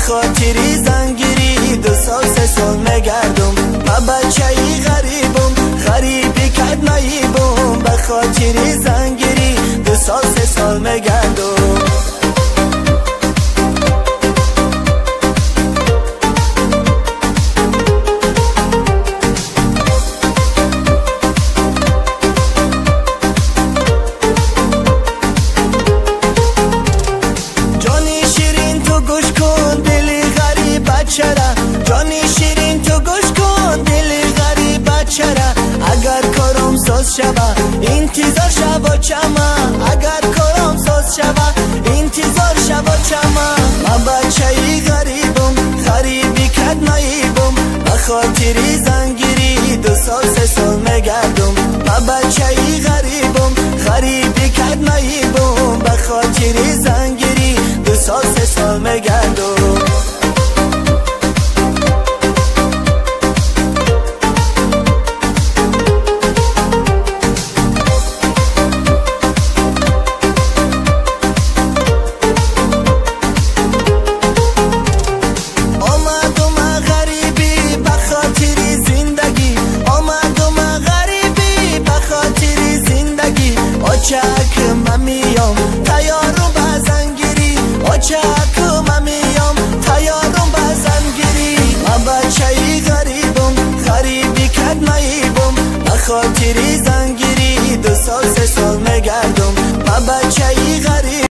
خاطری زنگیری 2 سال 3 سال مگردم من بچه‌ای غریبم غریبی کد نایبم به خاطری زنگیری 2 سال 3 سال مگردم جانی شیرین تو گوش کن دلی غریب چرا اگر کارم ساز شوه انتظار شوه چما اگر کارم ساز شوه انتظار شوه چما من بچه‌ای غریبم غریبی کد نایبم به خاطری زنگیری 2 سال 3 سال مگردم من بچه‌ای غریبم غریبی کد نایبم